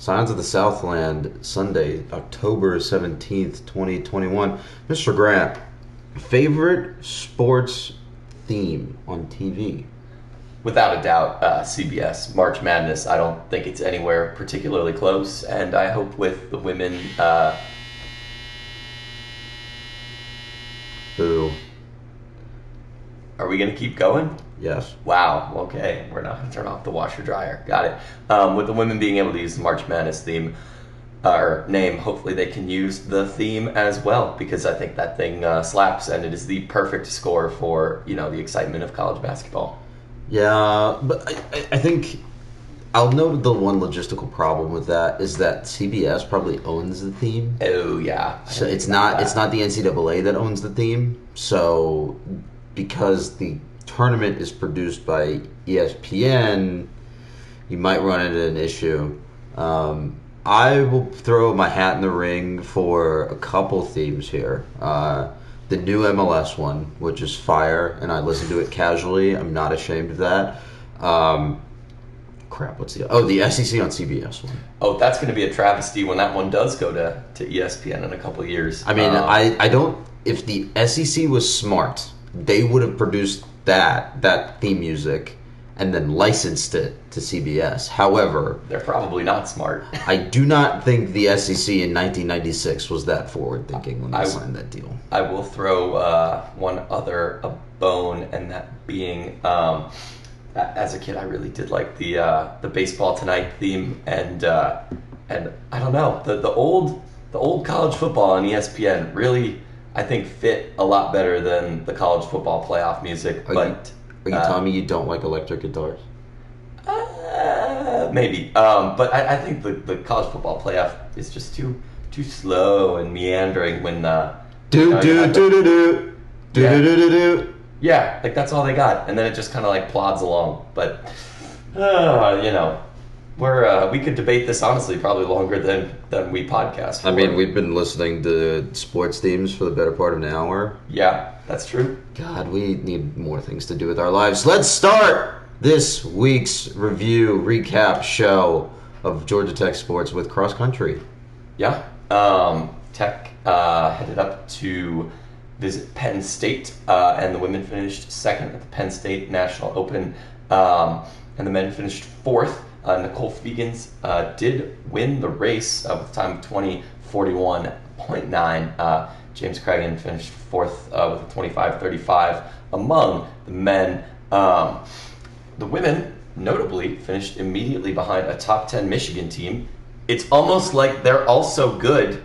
Signs of the Southland, Sunday, October 17th, 2021. Mr. Grant, favorite sports theme on TV? Without a doubt, CBS, March Madness. I don't think it's anywhere particularly close, and I hope with the women... Who? Are we going to keep going? Yes. Wow, okay. We're not going to turn off the washer dryer. Got it. With the women being able to use the March Madness theme, or name, hopefully they can use the theme as well, because I think that thing slaps, and it is the perfect score for, the excitement of college basketball. Yeah, but I think I'll note the one logistical problem with that is that CBS probably owns the theme. Oh, yeah. So it's not the NCAA that owns the theme. So because the tournament is produced by ESPN, you might run into an issue. I will throw my hat in the ring for a couple themes here. The new MLS one, which is fire, and I listen to it casually. I'm not ashamed of that. What's the SEC on CBS one? Oh, that's going to be a travesty when that one does go to ESPN in a couple of years. I mean, I don't. If the SEC was smart, they would have produced that theme music and then licensed it to CBS. However, they're probably not smart. I do not think the SEC in 1996 was that forward-thinking when they signed that deal. I will throw one other bone, and that being, as a kid, I really did like the Baseball Tonight theme, and I don't know, the old college football on ESPN really, I think, fit a lot better than the college football playoff music. Are you telling me you don't like electric guitars? Maybe. But I think the college football playoff is just too slow and meandering when... Yeah, like that's all they got. And then it just kind of like plods along. But, we could debate this honestly probably longer than we podcast for. I mean, we've been listening to sports themes for the better part of an hour. Yeah, that's true. God, we need more things to do with our lives. Let's start this week's recap show of Georgia Tech sports with cross country. Yeah. Tech headed up to visit Penn State, and the women finished second at the Penn State National Open, and the men finished fourth. Nicole Fegans did win the race with a time of 20:41.9. James Craggan finished fourth with a 25:35 among the men. The women, notably, finished immediately behind a top 10 Michigan team. It's almost like they're also good.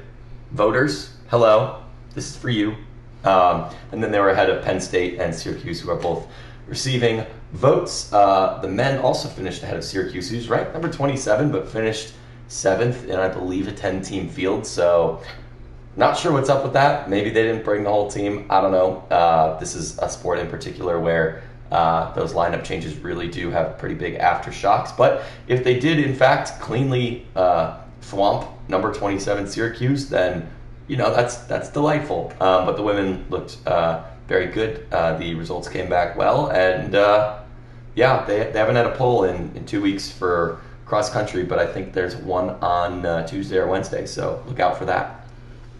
Voters, hello, this is for you. And then they were ahead of Penn State and Syracuse, who are both receiving votes. The men also finished ahead of Syracuse, who's ranked number 27, but finished 7th in, I believe, a 10-team field. So not sure what's up with that. Maybe they didn't bring the whole team. I don't know. This is a sport in particular where those lineup changes really do have pretty big aftershocks. But if they did, in fact, cleanly thwomp number 27 Syracuse, then, that's delightful. But the women looked very good. The results came back well. And, they haven't had a poll in 2 weeks for cross country, but I think there's one on Tuesday or Wednesday. So look out for that.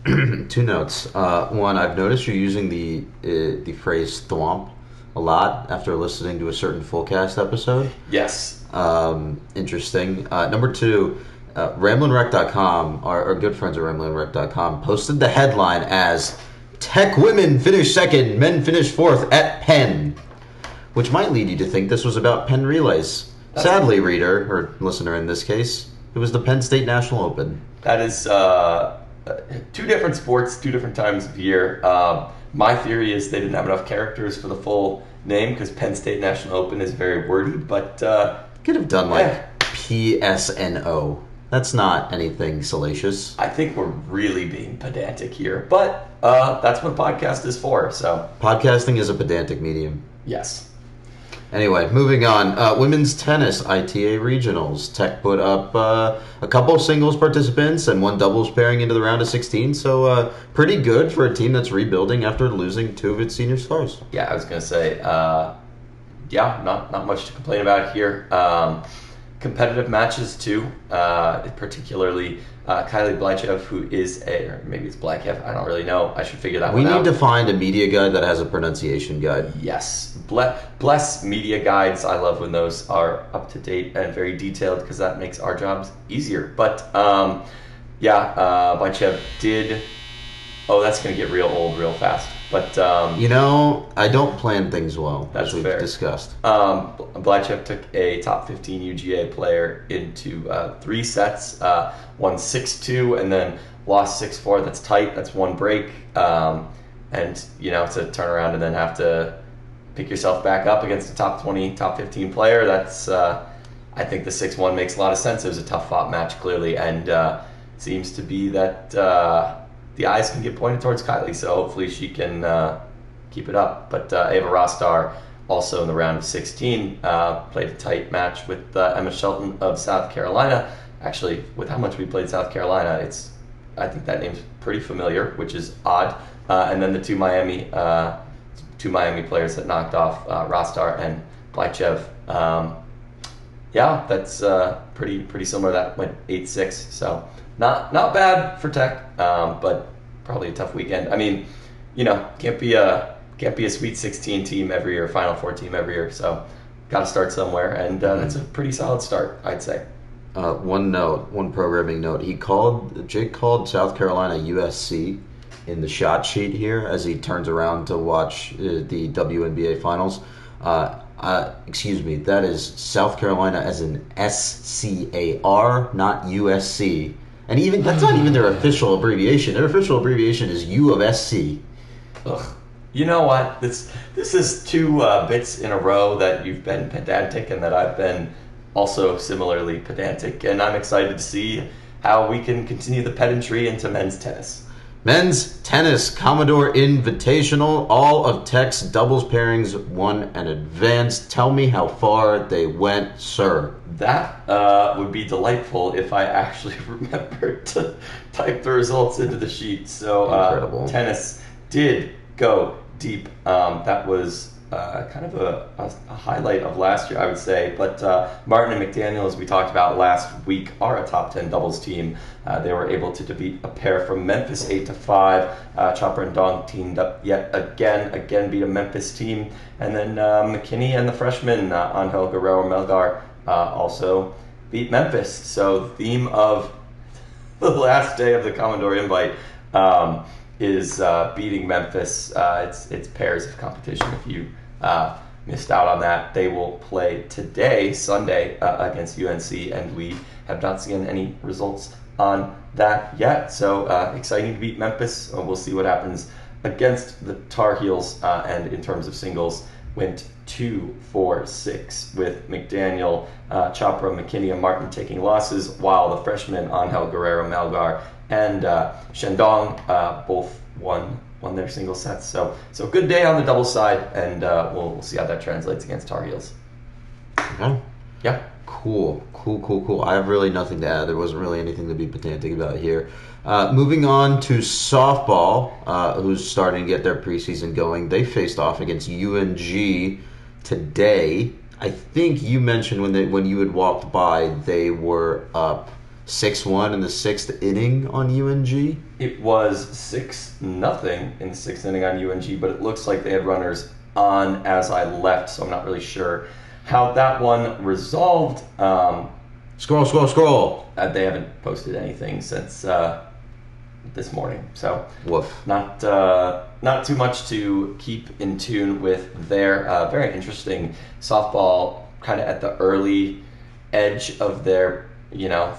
2 notes. One, I've noticed you're using the phrase thwomp a lot after listening to a certain Fullcast episode. Yes. Interesting. Number 2, RamblinRec.com, our good friends at RamblinRec.com, posted the headline as Tech women finished second, men finished fourth at Penn, which might lead you to think this was about Penn relays. Sadly, reader, or listener in this case, it was the Penn State National Open. That is 2 different sports, 2 different times of year. My theory is they didn't have enough characters for the full name because Penn State National Open is very wordy, but... could have done PSNO. That's not anything salacious. I think we're really being pedantic here, but that's what a podcast is for, so... Podcasting is a pedantic medium. Yes. Anyway, moving on. Women's tennis ITA regionals. Tech put up a couple singles participants and 1 doubles pairing into the round of 16. So pretty good for a team that's rebuilding after losing 2 of its senior stars. Yeah, I was going to say, not much to complain about here. competitive matches too, particularly Kylie Blychev, who is or maybe it's Blakev, I don't really know. I should figure that We one out. need to find a media guide that has a pronunciation guide. Yes. Bless media guides. I love when those are up to date and very detailed because that makes our jobs easier. But Blychev did. Oh, that's going to get real old real fast. But I don't plan things well, that's as we've fair. discussed. Blychev took a top 15 UGA player into 3 sets, won 6-2, and then lost 6-4. That's tight. That's one break. And to turn around and then have to pick yourself back up against a top 20, top 15 player, that's I think the 6-1 makes a lot of sense. It was a tough fought match, clearly, and seems to be that the eyes can get pointed towards Kylie, so hopefully she can keep it up. But Ava Rostar, also in the round of 16, played a tight match with Emma Shelton of South Carolina. Actually, with how much we played South Carolina, I think that name's pretty familiar, which is odd. And then the two Miami players that knocked off Rostar and Blychev. That's pretty similar. That went 8-6, so not bad for Tech, but probably a tough weekend. I mean, can't be a Sweet 16 team every year, Final Four team every year. So got to start somewhere, and that's a pretty solid start, I'd say. One programming note. Jake called South Carolina USC in the shot sheet here as he turns around to watch the WNBA finals. Excuse me, that is South Carolina as in SCAR, not USC. And even that's not even their official abbreviation. Their official abbreviation is U of SC. Ugh. You know what? This is 2 bits in a row that you've been pedantic and that I've been also similarly pedantic. And I'm excited to see how we can continue the pedantry into men's tennis. Men's tennis Commodore Invitational. All of Tech's doubles pairings won and advanced. Tell me how far they went, sir. That would be delightful if I actually remembered to type the results into the sheet. So Incredible. Tennis did go deep. That was kind of a highlight of last year, I would say. But Martin and McDaniel, as we talked about last week, are a top 10 doubles team. They were able to defeat a pair from Memphis 8-5. Chopper and Dong teamed up yet again beat a Memphis team. And then McKinney and the freshman Angel Guerrero Melgar also beat Memphis. So the theme of the last day of the Commodore Invite is beating Memphis. It's pairs of competition. If you missed out on that, they will play today, Sunday, against UNC, and we have not seen any results on that yet. So exciting to beat Memphis. We'll see what happens against the Tar Heels. And in terms of singles, went 2-4-6 with McDaniel, Chopra, McKinney, and Martin taking losses, while the freshmen Angel Guerrero Melgar and Shandong both won their single sets. So good day on the double side, and we'll see how that translates against Tar Heels. Okay. Yeah. Cool. I have really nothing to add. There wasn't really anything to be pedantic about here. Moving on to softball, who's starting to get their preseason going. They faced off against UNG today. I think you mentioned when you had walked by, they were up 6-1 in the 6th inning on UNG. It was 6-0 in the 6th inning on UNG, but it looks like they had runners on as I left, so I'm not really sure how that one resolved. Scroll. They haven't posted anything since this morning, so Woof. Not too much to keep in tune with there. Very interesting softball, kind of at the early edge of their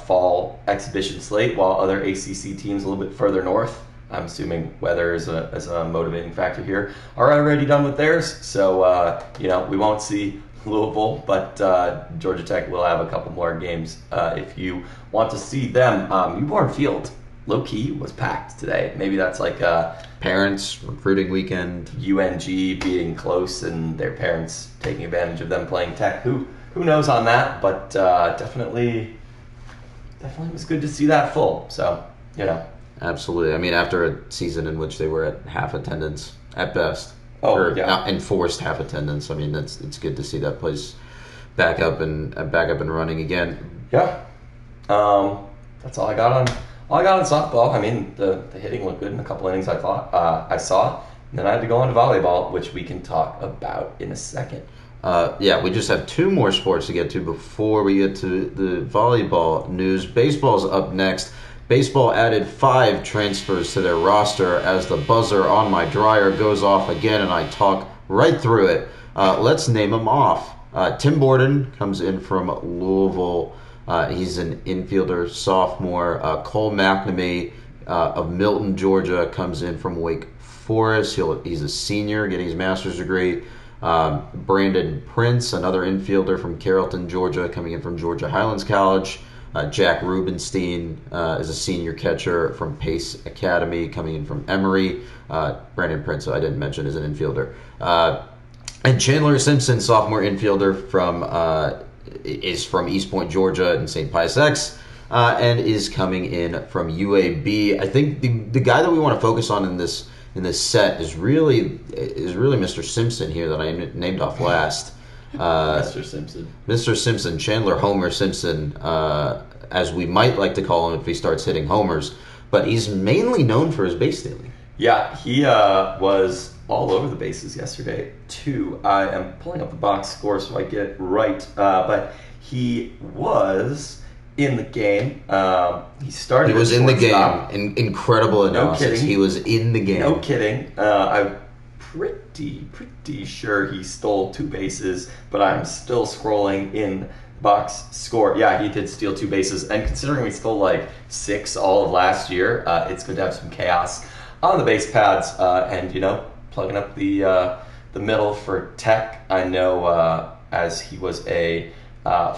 fall exhibition slate, while other ACC teams a little bit further north, I'm assuming weather is a motivating factor here, are already done with theirs. So we won't see Louisville, but Georgia Tech will have a couple more games if you want to see them. Newborn Field, low key, was packed today. Maybe that's like a parents recruiting weekend. UNG being close and their parents taking advantage of them playing Tech. Who knows on that? But definitely was good to see that full. So Absolutely. I mean, after a season in which they were at half attendance at best. Enforced half attendance. I mean, it's good to see that place back up and running again. Yeah. That's all I got on softball. I mean, the hitting looked good in a couple innings. I thought I saw, and then I had to go on to volleyball, which we can talk about in a second. We just have two more sports to get to before we get to the volleyball news. Baseball's up next. Baseball added 5 transfers to their roster as the buzzer on my dryer goes off again, and I talk right through it. Let's name them off. Tim Borden comes in from Louisville. He's an infielder, sophomore. Cole McNamee of Milton, Georgia, comes in from Wake Forest. He's a senior getting his master's degree. Brandon Prince, another infielder from Carrollton, Georgia, coming in from Georgia Highlands College. Jack Rubenstein is a senior catcher from Pace Academy, coming in from Emory. Brandon Prince, I didn't mention, is an infielder. And Chandler Simpson, sophomore infielder is from East Point, Georgia, in St. Pius X, and is coming in from UAB. I think the guy that we want to focus on in this set is really Mr. Simpson here that I named off last. Mr. Simpson, Chandler Homer Simpson, as we might like to call him if he starts hitting homers, but he's mainly known for his base stealing. Yeah, he was all over the bases yesterday too. I am pulling up the box score so I get it right, but he was in the game. He started. He was in the game. Incredible analysis. No kidding. He was in the game. No kidding. I'm pretty sure he stole 2 bases, but I'm still scrolling in box score. Yeah, he did steal 2 bases, and considering we stole like 6 all of last year, it's good to have some chaos on the base pads, and plugging up the middle for Tech. I know as he was a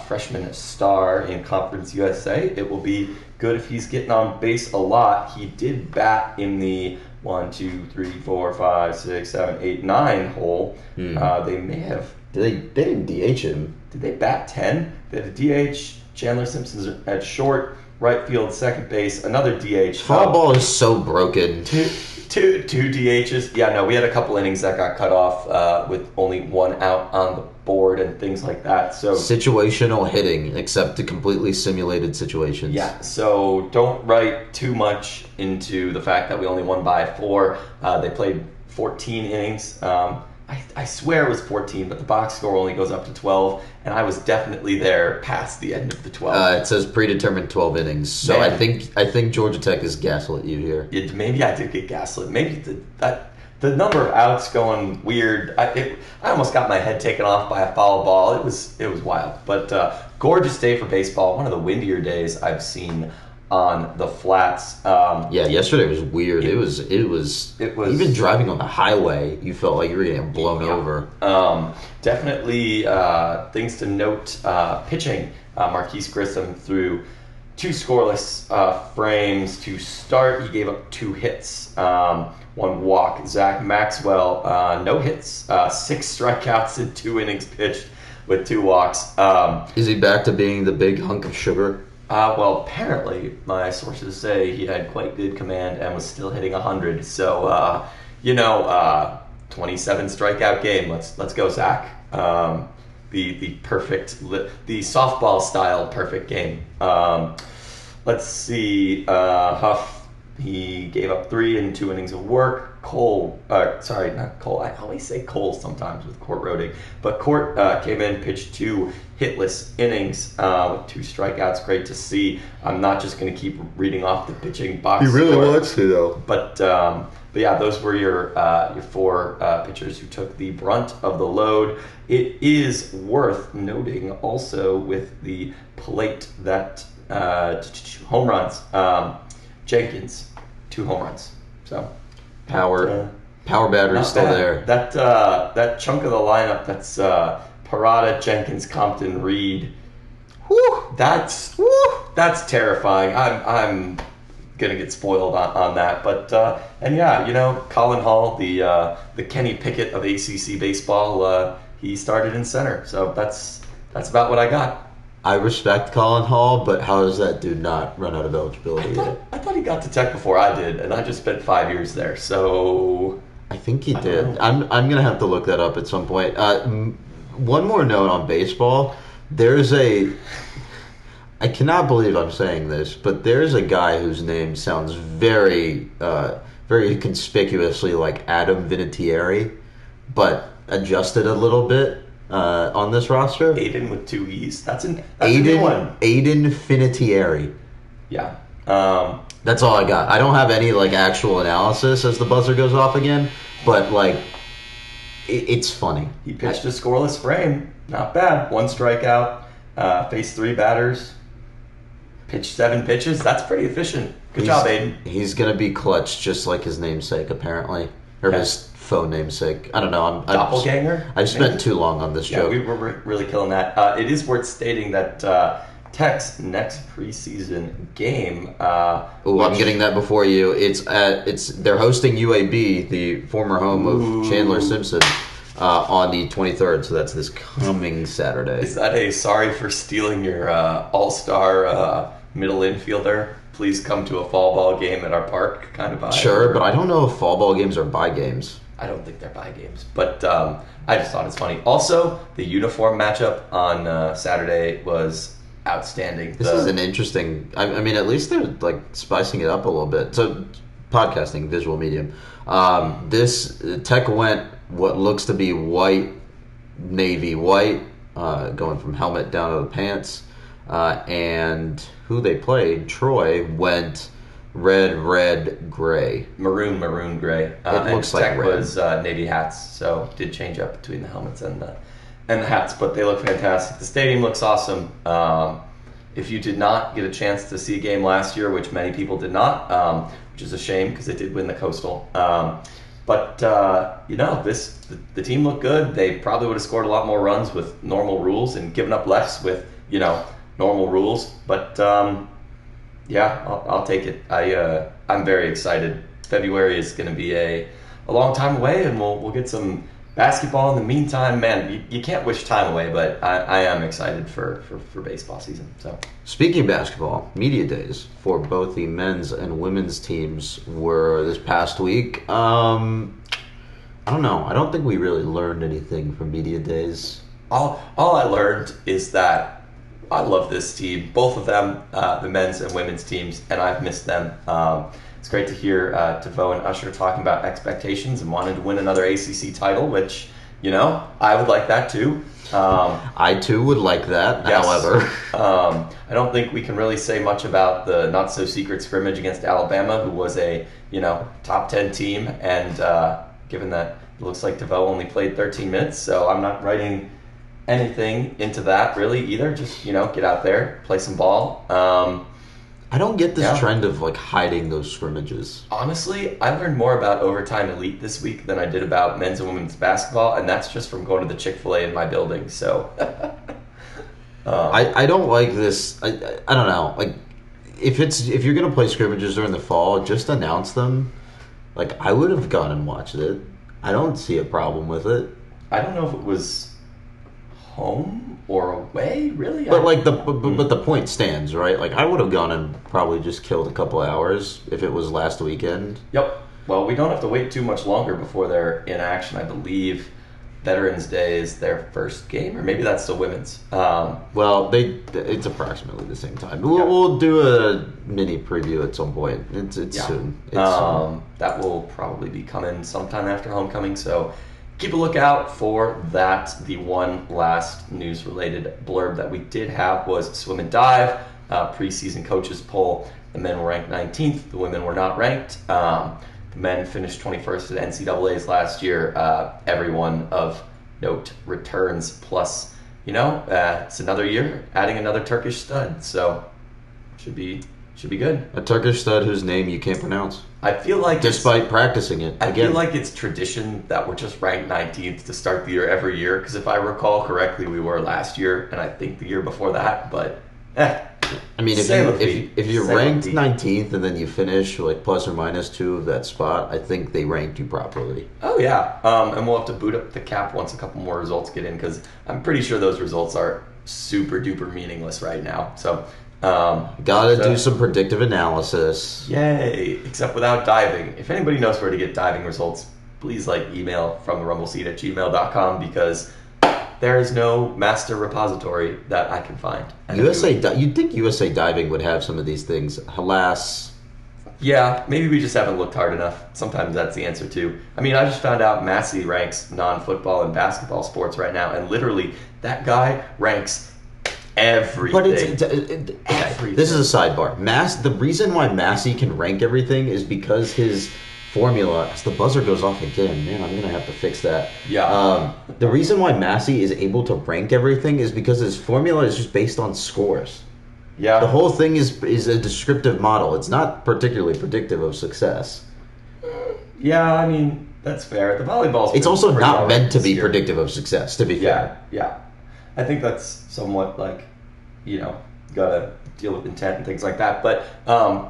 freshman star in Conference USA, it will be good if he's getting on base a lot. He did bat in the 1, 2, 3, 4, 5, 6, 7, 8, 9 hole. They may have. They didn't DH him. Did they bat 10? They had a DH. Chandler Simpson's at short, right field, second base, another DH. Fall ball is so broken. Two DHs. Yeah, no, we had a couple innings that got cut off with only 1 out on the board and things like that. So situational hitting, except the completely simulated situations. Yeah, so don't write too much into the fact that we only won by 4. They played 14 innings. I swear it was 14, but the box score only goes up to 12, and I was definitely there past the end of the 12. It says predetermined 12 innings, so man. I think Georgia Tech has gaslit you here. Maybe I did get gaslit. Maybe the number of outs going weird. I almost got my head taken off by a foul ball. It was wild, but gorgeous day for baseball. One of the windier days I've seen on the flats. Yesterday was weird. It was even driving on the highway, you felt like you were getting blown over. Definitely things to note. Pitching, Marquise Grissom threw 2 scoreless frames to start. He gave up 2 hits, 1 walk. Zach Maxwell, no hits, 6 strikeouts in 2 innings pitched with 2 walks. Is he back to being the big hunk of sugar? Well, apparently, my sources say he had quite good command and was still hitting 100. So, 27 strikeout game. Let's go, Zach. The perfect, the softball style perfect game. Let's see. Huff. He gave up 3 in 2 innings of work. Cole, not Cole. I always say Cole sometimes with Court Rodig. But Court came in, pitched 2 hitless innings with 2 strikeouts. Great to see. I'm not just going to keep reading off the pitching box. He really wants to, though. But yeah, those were your 4 pitchers who took the brunt of the load. It is worth noting also with the plate that home runs. Jenkins, 2 home runs. So power battery still there. That chunk of the lineup. That's Parada, Jenkins, Compton, Reed. Whew, that's terrifying. I'm gonna get spoiled on that. But Colin Hall, the Kenny Pickett of ACC baseball. He started in center. So that's about what I got. I respect Colin Hall, but how does that dude not run out of eligibility yet? I thought he got to Tech before I did, and I just spent 5 years there. So I think he did. I'm gonna have to look that up at some point. One more note on baseball. I cannot believe I'm saying this, but there's a guy whose name sounds very conspicuously like Adam Vinatieri, but adjusted a little bit on this roster. Aiden with two E's. That's a new one. Aiden Vinatieri. Yeah. That's all I got. I don't have any like actual analysis as the buzzer goes off again, but like it's funny. He pitched a scoreless frame. Not bad. One strikeout. Faced 3 batters. Pitched 7 pitches. That's pretty efficient. Good job, Aiden. He's gonna be clutch, just like his namesake, apparently, or his faux namesake. I don't know. Doppelganger. I've spent too long on this joke. We were really killing that. It is worth stating that Tech's next preseason game. I'm getting that before you. They're hosting UAB, the former home of Chandler Simpson, on the 23rd. So that's this coming Saturday. Is that a sorry for stealing your all-star middle infielder? Please come to a fall ball game at our park kind of vibe. Sure, but I don't know if fall ball games are bye games. I don't think they're bye games, but I just thought it's funny. Also, the uniform matchup on Saturday was outstanding. This is an interesting. I mean, at least they're like spicing it up a little bit. So, podcasting, visual medium. This Tech went what looks to be white, navy white, going from helmet down to the pants, and who they played, Troy, went red, gray, maroon, gray. It looks like Tech red. was navy hats, so did change up between the helmets and the hats, but they look fantastic. The stadium looks awesome. If you did not get a chance to see a game last year, which many people did not, which is a shame because they did win the Coastal. But the team looked good. They probably would have scored a lot more runs with normal rules and given up less with normal rules. But I'll take it. I'm very excited. February is going to be a long time away, and we'll get some basketball in the meantime. Man, you can't wish time away, but I am excited for baseball season. So, speaking of basketball, media days for both the men's and women's teams were this past week. I don't know. I don't think we really learned anything from media days. All I learned is that I love this team, both of them, the men's and women's teams, and I've missed them. It's great to hear DeVoe and Usher talking about expectations and wanting to win another ACC title, which, I would like that too. I too would like that, yes. However. I don't think we can really say much about the not-so-secret scrimmage against Alabama, who was a, top 10 team, and given that it looks like DeVoe only played 13 minutes, so I'm not writing anything into that really either. Just, get out there, play some ball. I don't get this trend of like hiding those scrimmages. Honestly, I learned more about Overtime Elite this week than I did about men's and women's basketball, and that's just from going to the Chick-fil-A in my building. So, I don't like this. I don't know. Like, if you're gonna play scrimmages during the fall, just announce them. Like, I would have gone and watched it. I don't see a problem with it. I don't know if it was home or away, really. But but the point stands, right? Like, I would have gone and probably just killed a couple hours if it was last weekend. Yep. Well, we don't have to wait too much longer before they're in action. I believe Veterans Day is their first game, or maybe that's the women's. Well, it's approximately the same time. We'll do a mini preview at some point. It's soon. Soon. That will probably be coming sometime after homecoming, so keep a lookout for that. The one last news-related blurb that we did have was swim and dive, preseason coaches poll. The men were ranked 19th. The women were not ranked. The men finished 21st at NCAA's last year. Everyone of note returns. Plus, it's another year, adding another Turkish stud. So, should be good. A Turkish stud whose name you can't pronounce. I feel like despite practicing it. I feel like it's tradition that we're just ranked 19th to start the year every year. Because if I recall correctly, we were last year, and I think the year before that. But I mean, if you're ranked 19th and then you finish like plus or minus 2 of that spot, I think they ranked you properly. Oh yeah, and we'll have to boot up the cap once a couple more results get in, because I'm pretty sure those results are super duper meaningless right now. So. Gotta do some predictive analysis. Yay! Except without diving. If anybody knows where to get diving results, please email from the rumbleseat@gmail.com, because there is no master repository that I can find. And You'd think USA Diving would have some of these things. Alas. Yeah, maybe we just haven't looked hard enough. Sometimes that's the answer too. I mean, I just found out Massey ranks non-football and basketball sports right now, and literally that guy ranks everything. But everything. This is a sidebar. The reason why Massey can rank everything is because his formula, as the buzzer goes off again, man, I'm going to have to fix that. Yeah. The reason why Massey is able to rank everything is because his formula is just based on scores. Yeah. The whole thing is a descriptive model. It's not particularly predictive of success. Yeah, I mean, that's fair. The volleyball's It's also not meant to be this year. predictive of success, to be fair. Yeah. I think that's somewhat like, gotta deal with intent and things like that. But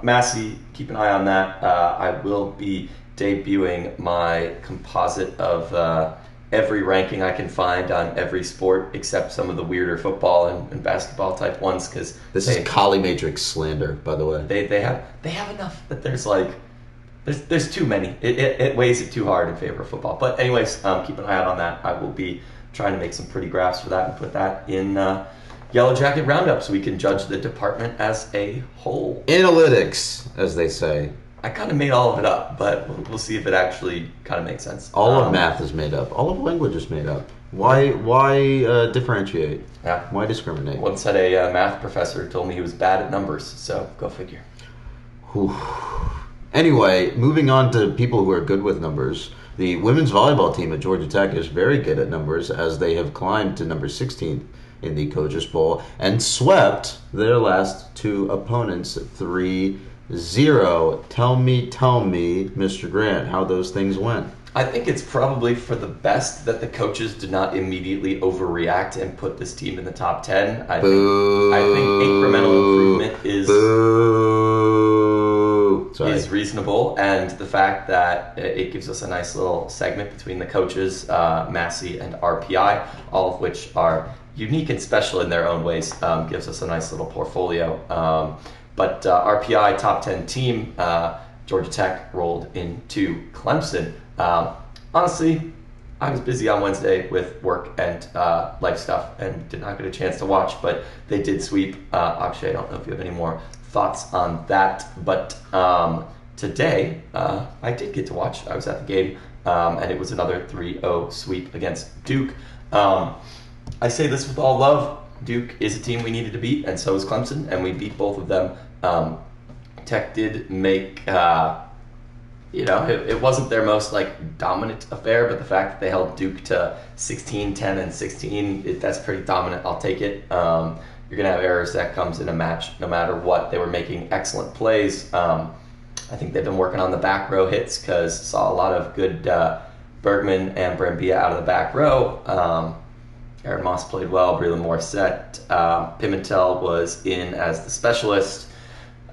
Massey, keep an eye on that. I will be debuting my composite of every ranking I can find on every sport except some of the weirder football and basketball type ones. Because this is Kali Matrix slander, by the way. They have enough that there's too many. It weighs it too hard in favor of football. But anyways, keep an eye out on that. I will be trying to make some pretty graphs for that and put that in Yellow Jacket Roundup so we can judge the department as a whole. Analytics, as they say. I kind of made all of it up, but we'll see if it actually kind of makes sense. All of math is made up. All of language is made up. Why differentiate? Yeah. Why discriminate? Once had a math professor told me he was bad at numbers, so go figure. Whew. Anyway, moving on to people who are good with numbers. The women's volleyball team at Georgia Tech is very good at numbers, as they have climbed to number 16 in the Coaches Bowl and swept their last two opponents 3-0. Tell me, Mr. Grant, how those things went. I think it's probably for the best that the coaches did not immediately overreact and put this team in the top 10. I think incremental improvement is reasonable, and the fact that it gives us a nice little segment between the coaches, Massey and RPI, all of which are unique and special in their own ways, gives us a nice little portfolio. But RPI top 10 team, Georgia Tech rolled into Clemson. Honestly, I was busy on Wednesday with work and life stuff and did not get a chance to watch, but they did sweep. Akshay, I don't know if you have any more thoughts on that, but today I did get to watch. I was at the game, and it was another 3-0 sweep against Duke. I say this with all love. Duke is a team we needed to beat, and so is Clemson, and we beat both of them. Tech did make, it wasn't their most dominant affair, but the fact that they held Duke to 16, 10, and 16, that's pretty dominant. I'll take it. You're going to have errors. That comes in a match no matter what. They were making excellent plays. I think they've been working on the back row hits because saw a lot of good Bergman and Brambilla out of the back row. Aaron Moss played well. Breland Morissette. Pimentel was in as the specialist.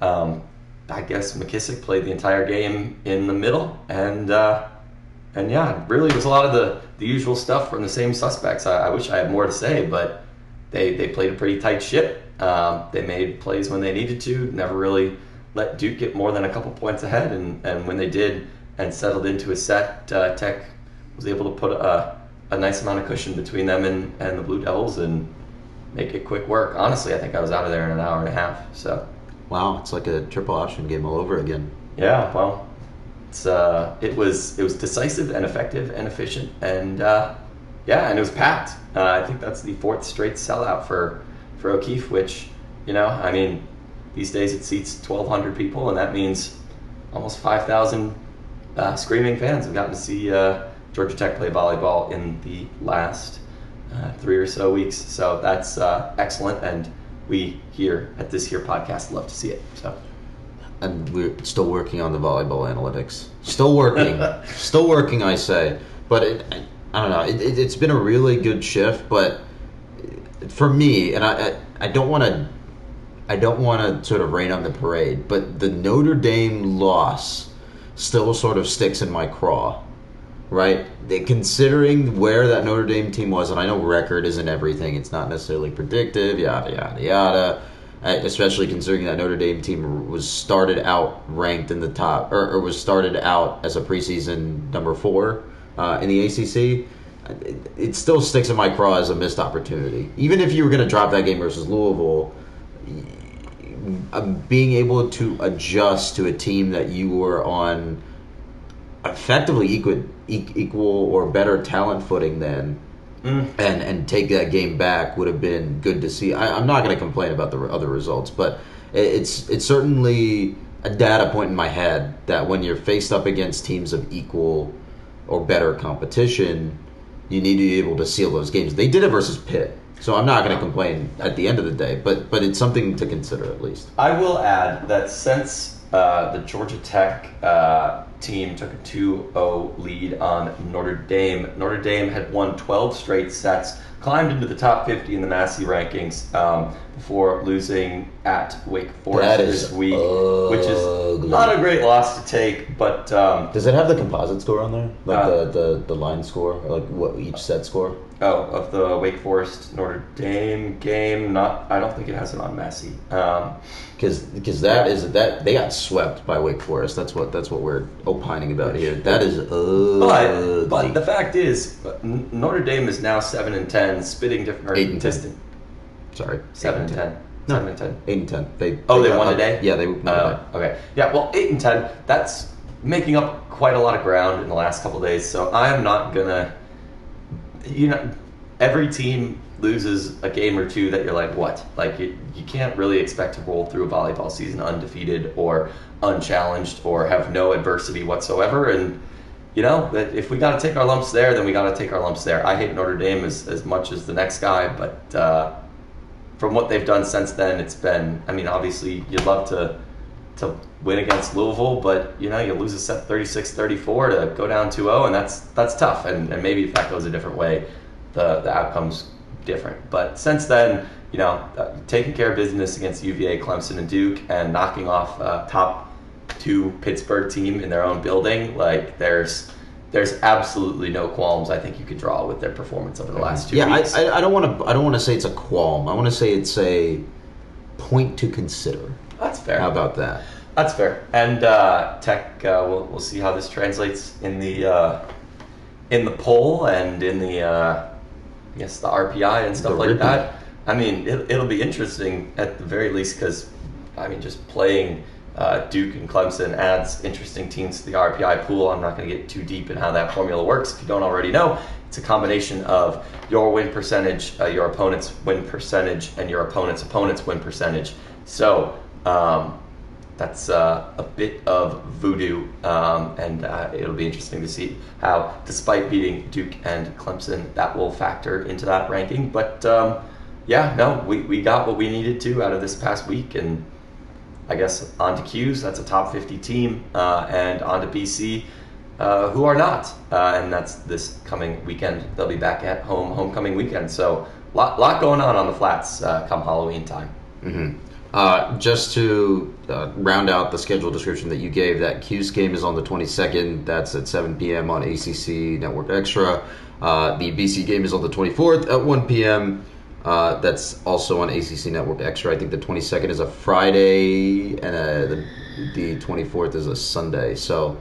I guess McKissick played the entire game in the middle. And yeah, really it was a lot of the usual stuff from the same suspects. I wish I had more to say, but they played a pretty tight ship. They made plays when they needed to. Never really let Duke get more than a couple points ahead. And when they did and settled into a set, Tech was able to put a nice amount of cushion between them and the Blue Devils and make it quick work. Honestly, I think I was out of there in an hour and a half. So, wow, it's like a triple option game all over again. Yeah, well, it was decisive and effective and efficient, and and it was packed. I think that's the fourth straight sellout for O'Keefe, which these days it seats 1,200 people, and that means almost 5,000 screaming fans have gotten to see Georgia Tech play volleyball in the last 3 or so weeks. So that's excellent, and we here at this here podcast love to see it. So, and we're still working on the volleyball analytics. Still working, I say. But I don't know. It's been a really good shift, but for me, and I don't want to sort of rain on the parade, but the Notre Dame loss still sort of sticks in my craw. Right? Considering where that Notre Dame team was, and I know record isn't everything, it's not necessarily predictive, yada, yada, yada, especially considering that Notre Dame team was started out ranked in the top, or was started out as a preseason number 4 in the ACC. it still sticks in my craw as a missed opportunity. Even if you were going to drop that game versus Louisville, being able to adjust to a team that you were on effectively equal or better talent footing than, and take that game back would have been good to see. I'm not going to complain about the other results, but it's certainly a data point in my head that when you're faced up against teams of equal or better competition, you need to be able to seal those games. They did it versus Pitt, so I'm not going to complain at the end of the day, but it's something to consider at least. I will add that since the Georgia Tech team took a 2-0 lead on Notre Dame, Notre Dame had won 12 straight sets, climbed into the top 50 in the Massey rankings before losing at Wake Forest this week, which is not a great loss to take. But does it have the composite score on there, like the line score, or like what each set score? Oh, of the Wake Forest Notre Dame game, I don't think it has it on Massey. Because that they got swept by Wake Forest. That's what we're opining about here. That is ugly. But the fact is, Notre Dame is now 7-10, spitting different. 8-10. Sorry, 7-10. No, 7-10. 8-10. They won today. Yeah, they won today. Okay. Yeah. Well, 8-10. That's making up quite a lot of ground in the last couple of days. So I'm not gonna. Every team loses a game or two that you're like, what? Like, you can't really expect to roll through a volleyball season undefeated or unchallenged or have no adversity whatsoever. And, that if we got to take our lumps there, then we got to take our lumps there. I hate Notre Dame as much as the next guy, but from what they've done since then, it's been, obviously you'd love to win against Louisville, but you lose a set 36-34 to go down 2-0, and that's tough. And maybe if that goes a different way, the outcome's different. But since then, taking care of business against UVA, Clemson, and Duke, and knocking off top 2 Pittsburgh team in their own building, like there's absolutely no qualms I think you could draw with their performance over the last 2 weeks. I don't want to say it's a qualm. I want to say it's a point to consider. That's fair. How about that? That's fair. And Tech, we'll see how this translates in the poll and in the the RPI and stuff like that. It'll be interesting at the very least because just playing Duke and Clemson adds interesting teams to the RPI pool. I'm not going to get too deep in how that formula works. If you don't already know, it's a combination of your win percentage, your opponent's win percentage, and your opponent's win percentage. So that's a bit of voodoo, and it'll be interesting to see how, despite beating Duke and Clemson, that will factor into that ranking. But we got what we needed to out of this past week, and I guess on to Q's. That's a top 50 team, and on to BC, who are not, and that's this coming weekend. They'll be back at homecoming weekend. So lot going on the flats come Halloween time. Mm-hmm. Just to round out the schedule description that you gave, that Q's game is on the 22nd. That's at 7 p.m. on ACC Network Extra. The BC game is on the 24th at 1 p.m. That's also on ACC Network Extra. I think the 22nd is a Friday, and the 24th is a Sunday. So,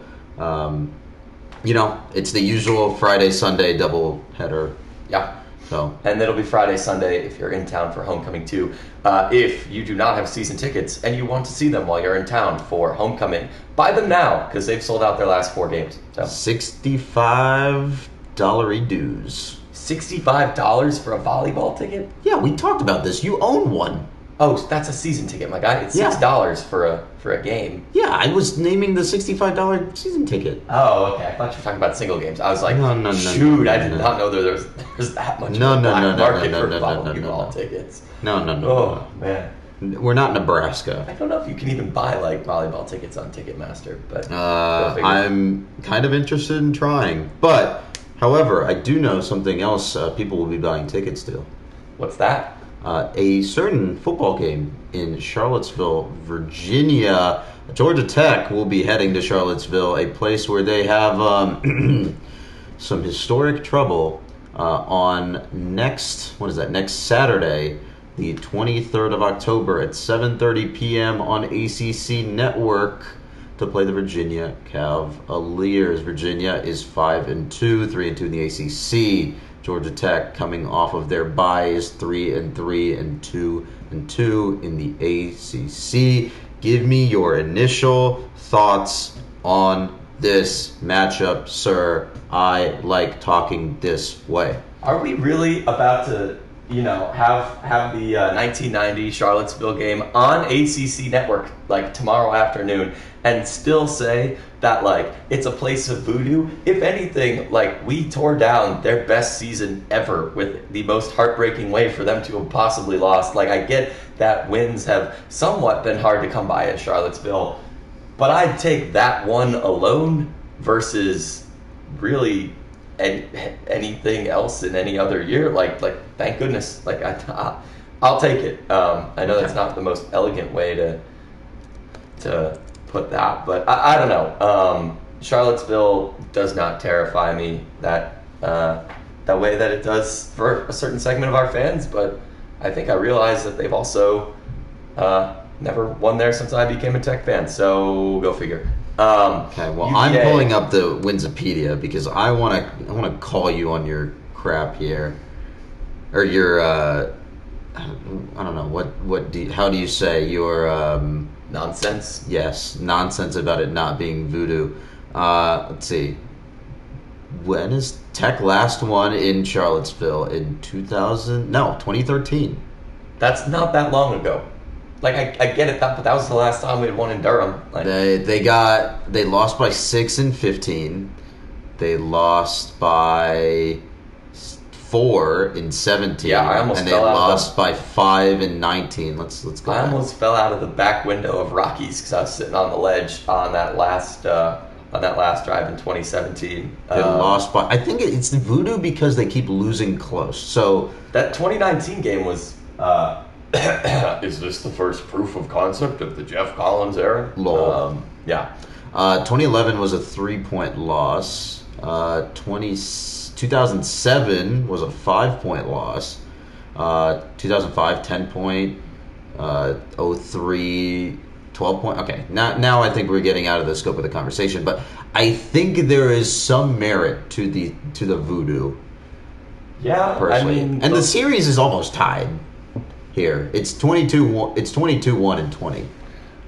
it's the usual Friday-Sunday double header. Yeah. So. And it'll be Friday-Sunday if you're in town for homecoming too. If you do not have season tickets and you want to see them while you're in town for homecoming, buy them now because they've sold out their last 4 games. So. $65 dues. $65 for a volleyball ticket? Yeah, we talked about this. You own one. Oh, that's a season ticket, my guy. It's $6 for a game. Yeah, I was naming the $65 season ticket. Oh, okay. I thought you were talking about single games. I was like, shoot, I did not know there was that much market for volleyball tickets. No. Oh, man. We're not Nebraska. I don't know if you can even buy volleyball tickets on Ticketmaster, but I'm kind of interested in trying. But, however, I do know something else people will be buying tickets to. What's that? A certain football game in Charlottesville, Virginia. Georgia Tech will be heading to Charlottesville, a place where they have some historic trouble on next Saturday, the 23rd of October at 7:30 p.m. on ACC Network. to play the Virginia Cavaliers. Virginia is 5-2, 3-2 in the ACC. Georgia Tech, coming off of their bye, is 3-3 and 2-2 in the ACC. Give me your initial thoughts on this matchup, sir. I like talking this way. Are we really about to, have the 1990 Charlottesville game on ACC Network like tomorrow afternoon and still say that like it's a place of voodoo? If anything, like we tore down their best season ever with the most heartbreaking way for them to have possibly lost. Like I get that wins have somewhat been hard to come by at Charlottesville, but I'd take that one alone versus really anything else in any other year. Like thank goodness. Like I'll take it. I know that's not the most elegant way to put that, but I don't know. Charlottesville does not terrify me that way that it does for a certain segment of our fans, but I think I realize that they've also never won there since I became a Tech fan, so go figure. Okay, well, UVA. I'm pulling up the Winsipedia because I want to call you on your crap here, or your I don't know how do you say your nonsense? Yes, nonsense about it not being voodoo. Let's see. When is Tech last won in Charlottesville? In 2013. That's not that long ago. Like I get it, but that was the last time we had won in Durham. Like, they lost by 6 in 15. They lost by 4 in 17. Yeah, I almost and fell they out lost by 5 in 19. Let's go. I almost fell out of the back window of Rockies because I was sitting on the ledge on that last drive in 2017. They lost by. I think it's voodoo because they keep losing close. So that 2019 game was. Is this the first proof of concept of the Jeff Collins era? Lol. Yeah. 2011 was a 3-point loss. 2007 was a 5-point loss. 2005, 10-point. 03, 12-point. Okay, now I think we're getting out of the scope of the conversation, but I think there is some merit to the voodoo. Yeah, personally. And the series is almost tied. Here, it's 22-1 and 20,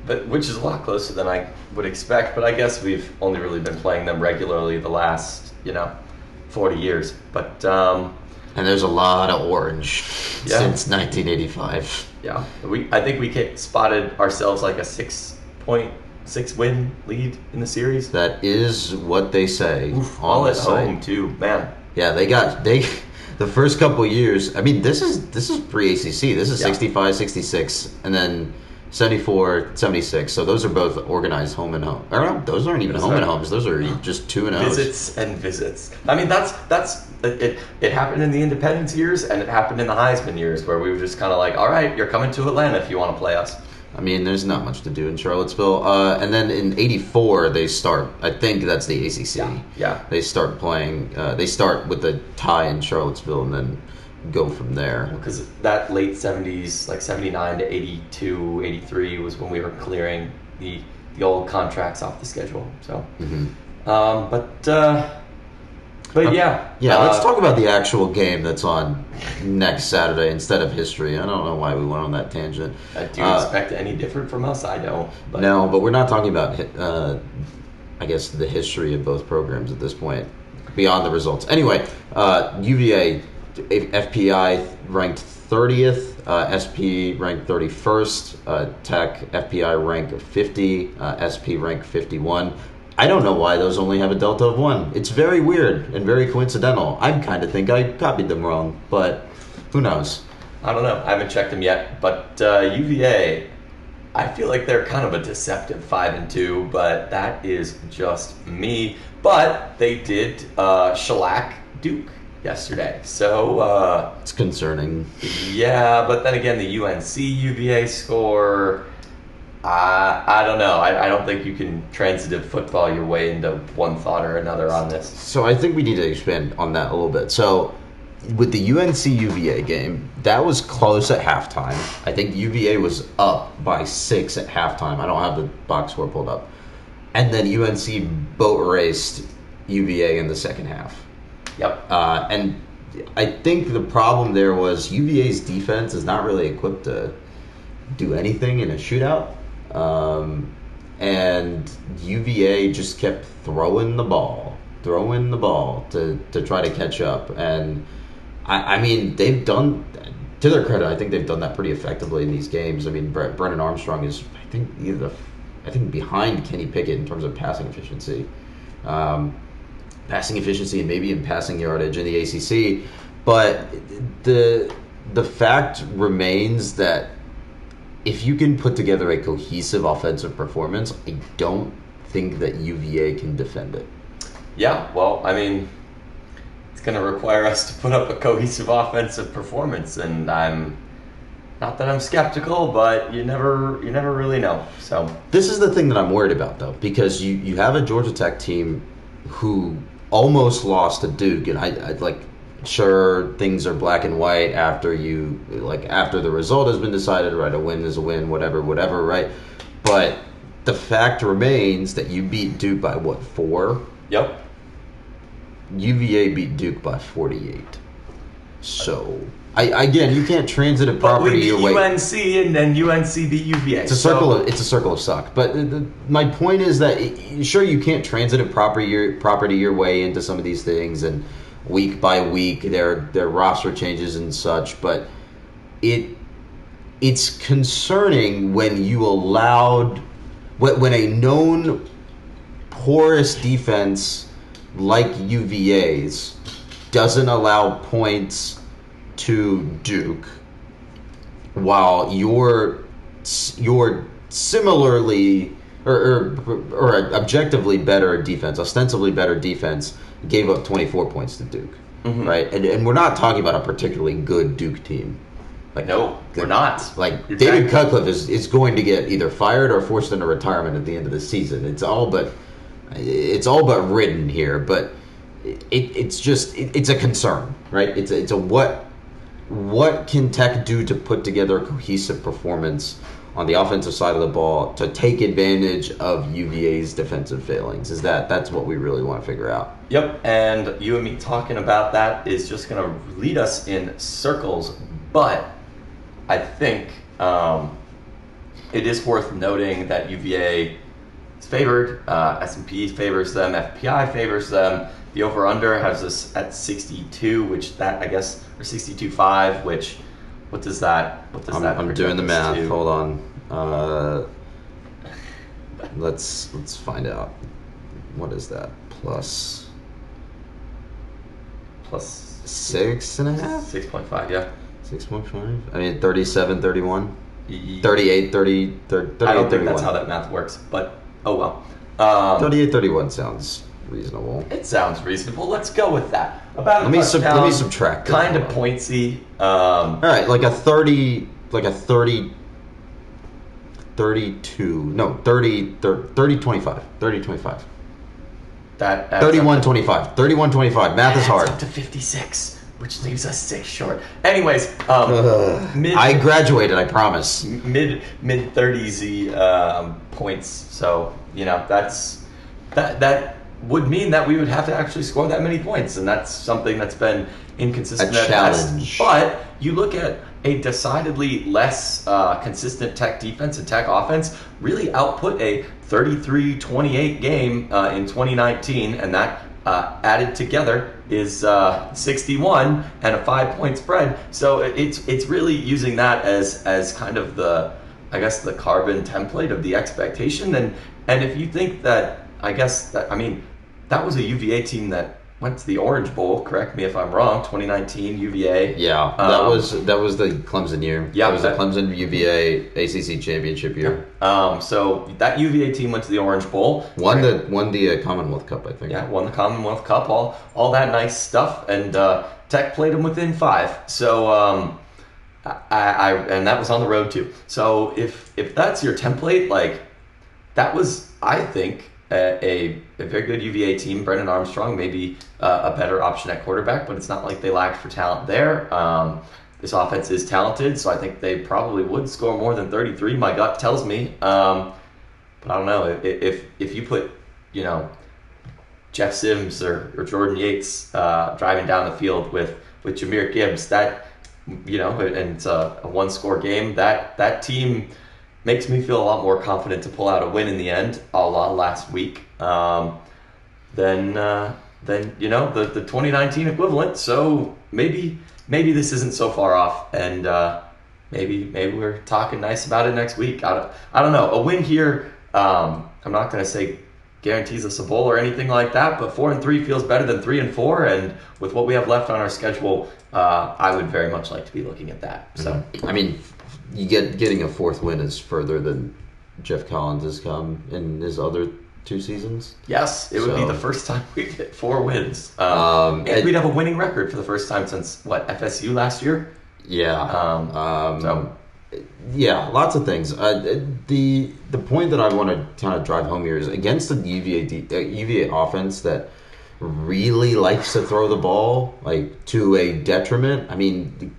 but which is a lot closer than I would expect. But I guess we've only really been playing them regularly the last 40 years. But and there's a lot of orange since 1985. Yeah, I think we spotted ourselves like a 6 win lead in the series. That is what they say. Oof, all at home too, man. Yeah, they. The first couple of years, I mean, this is pre-ACC. This is 65, 66, and then 74, 76. So those are both organized home and home. Or no, those aren't even home and homes. Those are just 2-0. Visits and visits. I mean, that's it. It happened in the Independence years, and it happened in the Heisman years, where we were just kind of like, all right, you're coming to Atlanta if you want to play us. I mean, there's not much to do in Charlottesville. And then in 84, they start, I think that's the ACC. Yeah. They start playing, they start with a tie in Charlottesville and then go from there. Because that late 70s, like 79 to 82, 83 was when we were clearing the old contracts off the schedule. So, But yeah. Yeah, let's talk about the actual game that's on next Saturday instead of history. I don't know why we went on that tangent. Do you expect any different from us? I don't. But. No, but we're not talking about, I guess, the history of both programs at this point, beyond the results. Anyway, UVA, FPI ranked 30th, SP ranked 31st, Tech, FPI ranked 50, SP ranked 51. I don't know why those only have a delta of 1. It's very weird and very coincidental. I kind of think I copied them wrong, but who knows? I don't know. I haven't checked them yet. But UVA, I feel like they're kind of a deceptive 5-2, but that is just me. But they did shellac Duke yesterday, so it's concerning. Yeah, but then again, the UNC UVA score. I don't know. I don't think you can transitive football your way into one thought or another on this. So I think we need to expand on that a little bit. So with the UNC UVA game, that was close at halftime. I think UVA was up by 6 at halftime. I don't have the box score pulled up. and then UNC boat raced UVA in the second half. Yep. And I think the problem there was UVA's defense is not really equipped to do anything in a shootout. And UVA just kept throwing the ball to try to catch up. And I mean, they've done, to their credit, I think they've done that pretty effectively in these games. I mean, Brennan Armstrong is, I think behind Kenny Pickett in terms of passing efficiency. And maybe in passing yardage in the ACC. But the fact remains that if you can put together a cohesive offensive performance, I don't think that UVA can defend it. Yeah, well, I mean, it's going to require us to put up a cohesive offensive performance, and I'm not that I'm skeptical, but you never really know. So this is the thing that I'm worried about, though, because you have a Georgia Tech team who almost lost to Duke, and I'd like, sure, things are black and white after the result has been decided, right? A win is a win, whatever, right? But the fact remains that you beat Duke by 4? Yep. UVA beat Duke by 48. So, again, you can't transitive property your way. UNC and then UNC beat UVA. It's a circle of suck. But my point is that sure, you can't transitive property your way into some of these things, and week by week their roster changes and such. But it's concerning when you allowed when a known porous defense like UVA's doesn't allow points to Duke, while your similarly or objectively better defense, ostensibly better defense, gave up 24 points to Duke, right? And we're not talking about a particularly good Duke team. No, we're not. David Cutcliffe is going to get either fired or forced into retirement at the end of the season. It's all but written here, but it's a concern, right? It's a what can Tech do to put together a cohesive performance on the offensive side of the ball to take advantage of UVA's defensive failings? That's what we really want to figure out. Yep, and you and me talking about that is just going to lead us in circles, but I think it is worth noting that UVA is favored. S&P favors them. FPI favors them. The over-under has this at 62, which that, I guess, or 62.5, which, what does that I'm doing the math. To? Hold on. Let's find out. What is that? Plus 6.5? 6.5, yeah. 6.5? I mean, 37, 31? 38, 30, 38, I don't think 31. that's how that math works, but oh well. 38, 31 sounds reasonable. It sounds reasonable. Let's go with that. Let me subtract it. Kind of pointsy. All right, like a 30, 32. No, 30, 25. 30, 25. That 31, 25. 31, 25. Math is hard. Up to 56, which leaves us 6 short. Anyways, I graduated, I promise. Mid 30s points. So, that would mean that we would have to actually score that many points, and that's something that's been inconsistent. A challenge. But you look at a decidedly less consistent Tech defense and Tech offense really output a 33-28 game in 2019, and that added together is 61 and a 5-point spread. So it's really using that as kind of the carbon template of the expectation. And if you think that, that was a UVA team that went to the Orange Bowl. Correct me if I'm wrong. 2019 UVA. Yeah, that was the Clemson year. Yeah, it was the Clemson UVA ACC championship year. So that UVA team went to the Orange Bowl. Won the Commonwealth Cup, I think. Yeah, won the Commonwealth Cup. All that nice stuff, and Tech played them within 5. So and that was on the road too. So if that's your template, that was, I think, a very good UVA team. Brennan Armstrong maybe a better option at quarterback, but it's not like they lacked for talent there. This offense is talented, so I think they probably would score more than 33. My gut tells me. But I don't know if you put, you know, Jeff Sims or Jordan Yates driving down the field with Jahmyr Gibbs, that, you know, and it's a one-score game, that team makes me feel a lot more confident to pull out a win in the end, a la last week, than you know, the 2019 equivalent. So maybe this isn't so far off, and maybe we're talking nice about it next week. I don't know. A win here, I'm not going to say guarantees us a bowl or anything like that, but 4-3 feels better than 3-4, and with what we have left on our schedule, I would very much like to be looking at that. So I mean, getting a fourth win is further than Jeff Collins has come in his other 2 seasons. Yes, it would be the first time we've hit 4 wins. And we'd have a winning record for the first time since, FSU last year? Yeah. Yeah, lots of things. The point that I want to kind of drive home here is against the UVA offense that really likes to throw the ball, like, to a detriment. I mean,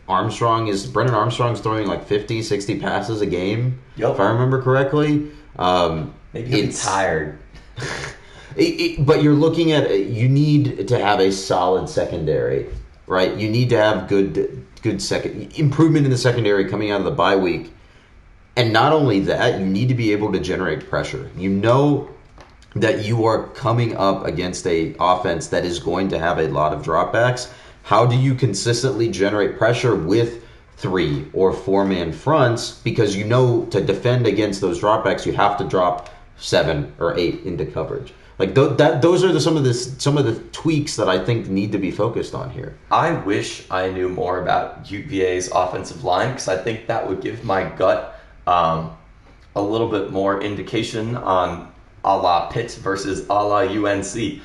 Brennan Armstrong's throwing like 50, 60 passes a game, if I remember correctly. Maybe he'll be tired. But you're looking at, you need to have a solid secondary, right? You need to have good improvement in the secondary coming out of the bye week. And not only that, you need to be able to generate pressure. You know that you are coming up against a offense that is going to have a lot of dropbacks. How do you consistently generate pressure with 3 or 4-man fronts? Because you know to defend against those dropbacks, you have to drop 7 or 8 into coverage. Like those are some of the tweaks that I think need to be focused on here. I wish I knew more about UVA's offensive line, because I think that would give my gut a little bit more indication on a la Pitt versus a la UNC.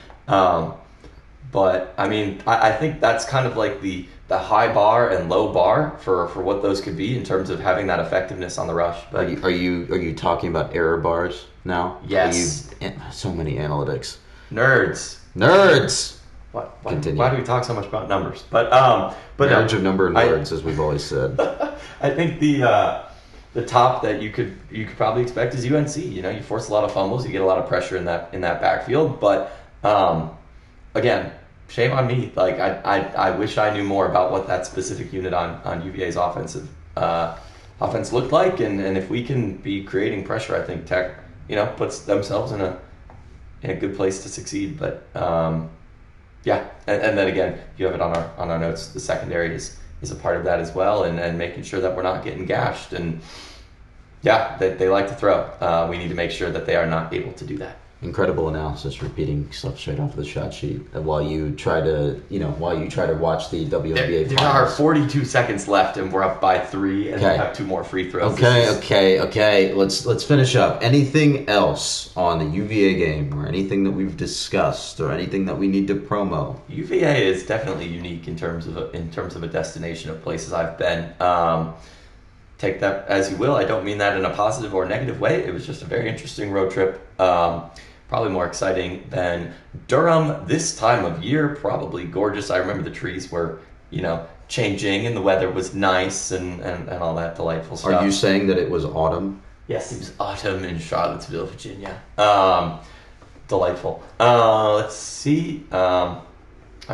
But I mean, I think that's kind of like the high bar and low bar for what those could be in terms of having that effectiveness on the rush. But are you talking about error bars now? Yes. So many analytics. Nerds. Why do we talk so much about numbers? But marriage of number and words, as we've always said. I think the top that you could probably expect is UNC. You know, you force a lot of fumbles, you get a lot of pressure in that backfield. But again, shame on me. Like I wish I knew more about what that specific unit on UVA's offense looked like, and if we can be creating pressure, I think Tech, you know, puts themselves in a good place to succeed. But yeah, and then again, you have it on our notes. The secondary is a part of that as well, and making sure that we're not getting gashed. And yeah, they like to throw. We need to make sure that they are not able to do that. Incredible analysis, repeating stuff straight off the shot sheet while you try to watch the WNBA. There are 42 seconds left, and we're up by 3, and we have 2 more free throws. Okay. Let's finish up. Anything else on the UVA game, or anything that we've discussed, or anything that we need to promo? UVA is definitely unique in terms of a destination of places I've been. Take that as you will. I don't mean that in a positive or negative way. It was just a very interesting road trip. Probably more exciting than Durham this time of year. Probably gorgeous. I remember the trees were, you know, changing, and the weather was nice, and all that delightful stuff. Are you saying that it was autumn? Yes, it was autumn in Charlottesville, Virginia. Delightful. Let's see. I'm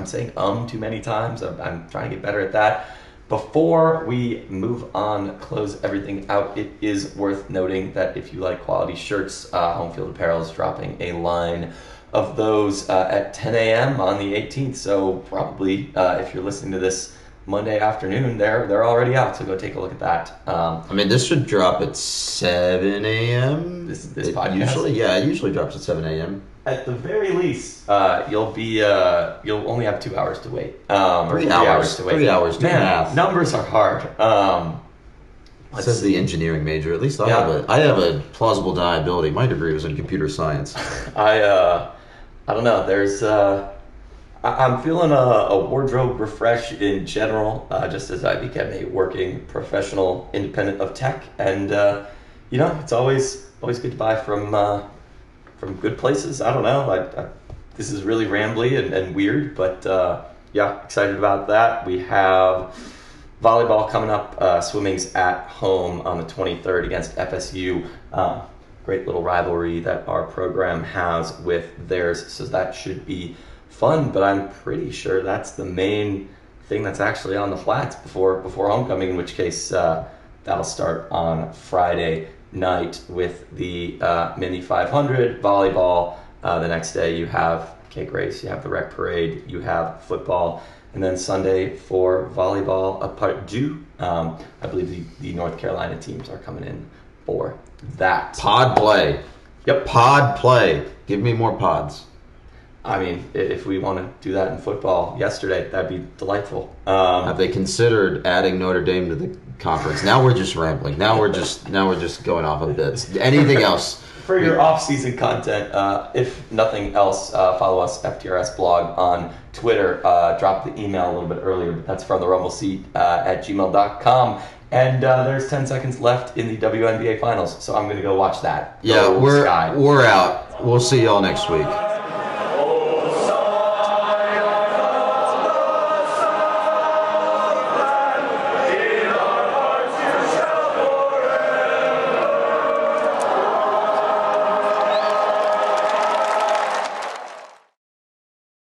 saying too many times. I'm trying to get better at that. Before we move on, close everything out, it is worth noting that if you like quality shirts, Home Field Apparel is dropping a line of those at 10 a.m. on the 18th. So probably if you're listening to this Monday afternoon, they're already out. So go take a look at that. I mean, this should drop at 7 a.m. This podcast? It usually drops at 7 a.m. At the very least, you'll only have 2 hours to wait. 3 hours to wait. 3 hours. Man, math. Numbers are hard. Says the engineering major. At least I have a plausible deniability. My degree was in computer science. I don't know. There's I'm feeling a wardrobe refresh in general, just as I became a working professional independent of tech, and you know, it's always good to buy from good places. I don't know. This is really rambly and weird, but yeah, excited about that. We have volleyball coming up. Swimming's at home on the 23rd against FSU. great little rivalry that our program has with theirs. So that should be fun, but I'm pretty sure that's the main thing that's actually on the flats before homecoming, in which case that'll start on Friday night with the mini 500 volleyball. The next day you have cake race, you have the rec parade, you have football, and then Sunday for volleyball a part due. I believe the North Carolina teams are coming in for that. Pod play. Yep. Pod play. Give me more pods. I mean, if we want to do that in football yesterday, that'd be delightful. Have they considered adding Notre Dame to the conference? Now we're just rambling. Now we're just going off of bits. Anything else? For your off-season content, if nothing else, follow us, FTRS blog, on Twitter. Drop the email a little bit earlier, but that's from the rumble seat at gmail.com. And there's 10 seconds left in the WNBA finals, so I'm going to go watch that. Yeah, we're out. We'll see y'all next week.